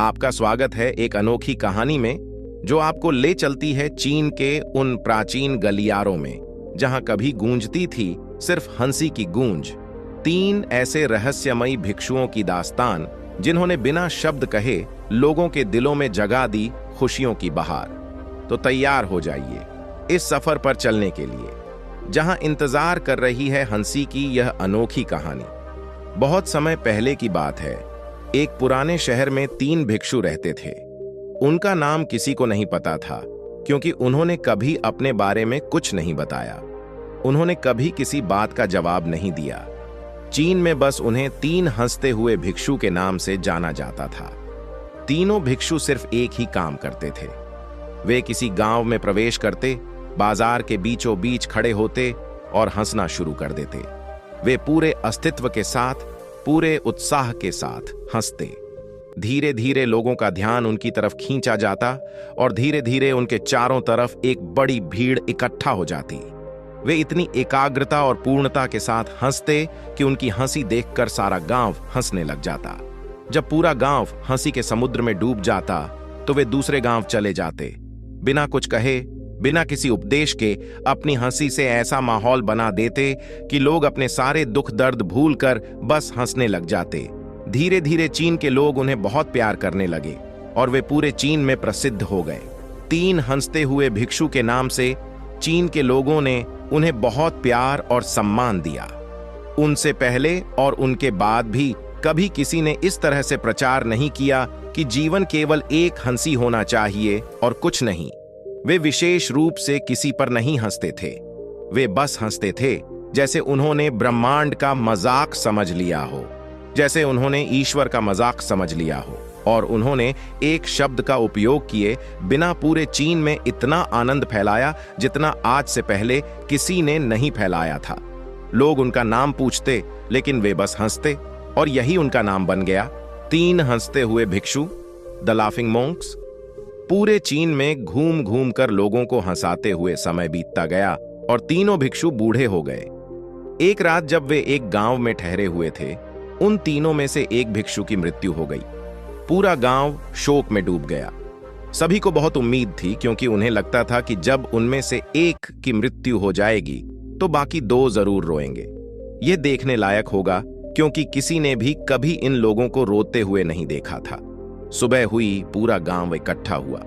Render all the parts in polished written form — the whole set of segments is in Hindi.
आपका स्वागत है एक अनोखी कहानी में जो आपको ले चलती है चीन के उन प्राचीन गलियारों में जहां कभी गूंजती थी सिर्फ हंसी की गूंज। 3 ऐसे रहस्यमयी भिक्षुओं की दास्तान जिन्होंने बिना शब्द कहे लोगों के दिलों में जगा दी खुशियों की बहार। तो तैयार हो जाइए इस सफर पर चलने के लिए जहां इंतजार कर रही है हंसी की यह अनोखी कहानी। बहुत समय पहले की बात है। एक पुराने शहर में 3 भिक्षु रहते थे। उनका नाम किसी को नहीं पता था क्योंकि उन्होंने कभी अपने बारे में कुछ नहीं बताया। उन्होंने कभी किसी बात का जवाब नहीं दिया। चीन में बस उन्हें 3 हंसते हुए भिक्षु के नाम से जाना जाता था। तीनों भिक्षु सिर्फ एक ही काम करते थे। वे किसी गांव में प्रवेश करते, बाजार के बीचों बीच खड़े होते और हंसना शुरू कर देते। वे पूरे अस्तित्व के साथ, पूरे उत्साह के साथ हंसते। धीरे धीरे लोगों का ध्यान उनकी तरफ खींचा जाता और धीरे धीरे उनके चारों तरफ एक बड़ी भीड़ इकट्ठा हो जाती। वे इतनी एकाग्रता और पूर्णता के साथ हंसते कि उनकी हंसी देखकर सारा गांव हंसने लग जाता। जब पूरा गांव हंसी के समुद्र में डूब जाता तो वे दूसरे गांव चले जाते। बिना कुछ कहे, बिना किसी उपदेश के अपनी हंसी से ऐसा माहौल बना देते कि लोग अपने सारे दुख दर्द भूलकर बस हंसने लग जाते। धीरे धीरे चीन के लोग उन्हें बहुत प्यार करने लगे और वे पूरे चीन में प्रसिद्ध हो गए। 3 हंसते हुए भिक्षु के नाम से चीन के लोगों ने उन्हें बहुत प्यार और सम्मान दिया। उनसे पहले और उनके बाद भी कभी किसी ने इस तरह से प्रचार नहीं किया कि जीवन केवल एक हंसी होना चाहिए और कुछ नहीं। वे विशेष रूप से किसी पर नहीं हंसते थे। वे बस हंसते थे जैसे उन्होंने ब्रह्मांड का मजाक समझ लिया हो, जैसे उन्होंने ईश्वर का मजाक समझ लिया हो। और उन्होंने एक शब्द का उपयोग किए बिना पूरे चीन में इतना आनंद फैलाया जितना आज से पहले किसी ने नहीं फैलाया था। लोग उनका नाम पूछते लेकिन वे बस हंसते और यही उनका नाम बन गया, 3 हंसते हुए भिक्षु, द लाफिंग मोंक्स। पूरे चीन में घूम घूम कर लोगों को हंसाते हुए समय बीतता गया और तीनों भिक्षु बूढ़े हो गए। एक रात जब वे एक गांव में ठहरे हुए थे, उन तीनों में से एक भिक्षु की मृत्यु हो गई। पूरा गांव शोक में डूब गया। सभी को बहुत उम्मीद थी क्योंकि उन्हें लगता था कि जब उनमें से एक की मृत्यु हो जाएगी तो बाकी 2 जरूर रोएंगे। यह देखने लायक होगा क्योंकि किसी ने भी कभी इन लोगों को रोते हुए नहीं देखा था। सुबह हुई, पूरा गांव इकट्ठा हुआ,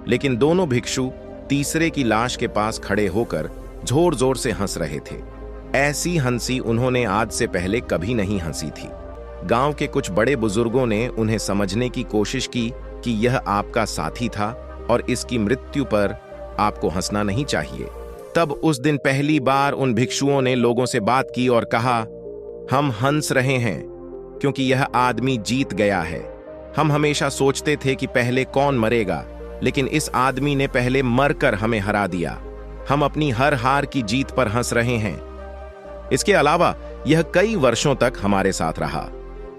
लेकिन दोनों भिक्षु तीसरे की लाश के पास खड़े होकर जोर जोर से हंस रहे थे। ऐसी हंसी उन्होंने आज से पहले कभी नहीं हंसी थी। गांव के कुछ बड़े बुजुर्गों ने उन्हें समझने की कोशिश की कि यह आपका साथी था और इसकी मृत्यु पर आपको हंसना नहीं चाहिए। तब उस दिन पहली बार उन भिक्षुओं ने लोगों से बात की और कहा, हम हंस रहे हैं क्योंकि यह आदमी जीत गया है। हम हमेशा सोचते थे कि पहले कौन मरेगा, लेकिन इस आदमी ने पहले मरकर हमें हरा दिया। हम अपनी हर हार की जीत पर हंस रहे हैं। इसके अलावा यह कई वर्षों तक हमारे साथ रहा।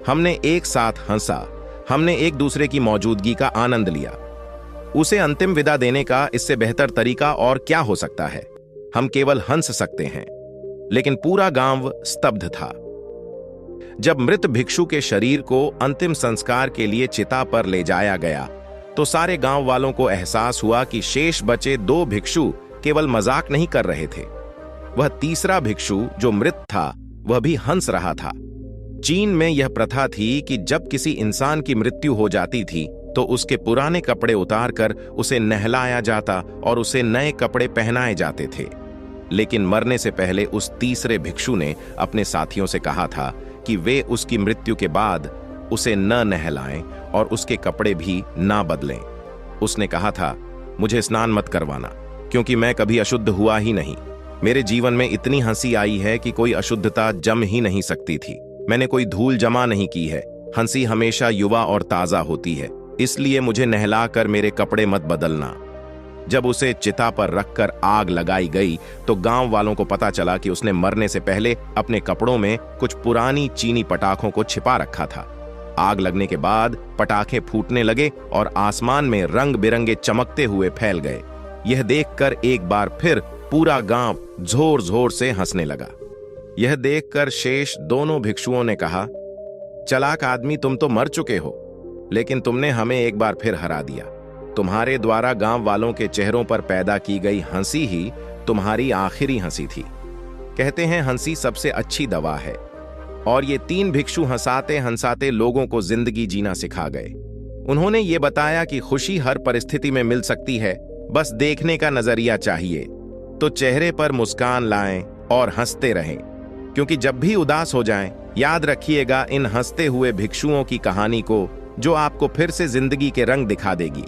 हमने एक साथ हंसा, हमने एक दूसरे की मौजूदगी का आनंद लिया। उसे अंतिम विदा देने का इससे बेहतर तरीका और क्या हो सकता है। हम केवल हंस सकते हैं। लेकिन पूरा गांव स्तब्ध था। जब मृत भिक्षु के शरीर को अंतिम संस्कार के लिए चिता पर ले जाया गया तो सारे गांव वालों को एहसास हुआ कि शेष बचे 2 भिक्षु केवल मजाक नहीं कर रहे थे। वह तीसरा भिक्षु जो मृत था वह भी हंस रहा था। चीन में यह प्रथा थी कि जब किसी इंसान की मृत्यु हो जाती थी तो उसके पुराने कपड़े उतारकर उसे नहलाया जाता और उसे नए कपड़े पहनाए जाते थे। लेकिन मरने से पहले उस तीसरे भिक्षु ने अपने साथियों से कहा था कि वे उसकी मृत्यु के बाद उसे न नहलाएं और उसके कपड़े भी ना बदलें। उसने कहा था, मुझे स्नान मत करवाना क्योंकि मैं कभी अशुद्ध हुआ ही नहीं। मेरे जीवन में इतनी हंसी आई है कि कोई अशुद्धता जम ही नहीं सकती थी। मैंने कोई धूल जमा नहीं की है। हंसी हमेशा युवा और ताजा होती है, इसलिए मुझे नहलाकर मेरे कपड़े मत बदलना। जब उसे चिता पर रखकर आग लगाई गई तो गांव वालों को पता चला कि उसने मरने से पहले अपने कपड़ों में कुछ पुरानी चीनी पटाखों को छिपा रखा था। आग लगने के बाद पटाखे फूटने लगे और आसमान में रंग बिरंगे चमकते हुए फैल गए। यह देखकर एक बार फिर पूरा गांव जोर जोर से हंसने लगा। यह देखकर शेष दोनों भिक्षुओं ने कहा, चालाक आदमी, तुम तो मर चुके हो। लेकिन तुमने हमें एक बार फिर हरा दिया। तुम्हारे द्वारा गांव वालों के चेहरों पर पैदा की गई हंसी ही तुम्हारी आखिरी हंसी थी। कहते हैं हंसी सबसे अच्छी दवा है, और ये 3 भिक्षु हंसाते हंसाते लोगों को जिंदगी जीना सिखा गए। उन्होंने ये बताया कि खुशी हर परिस्थिति में मिल सकती है, बस देखने का नजरिया चाहिए। तो चेहरे पर मुस्कान लाएं और हंसते रहें, क्योंकि जब भी उदास हो जाएं, याद रखिएगा इन हंसते हुए भिक्षुओं की कहानी को, जो आपको फिर से जिंदगी के रंग दिखा देगी।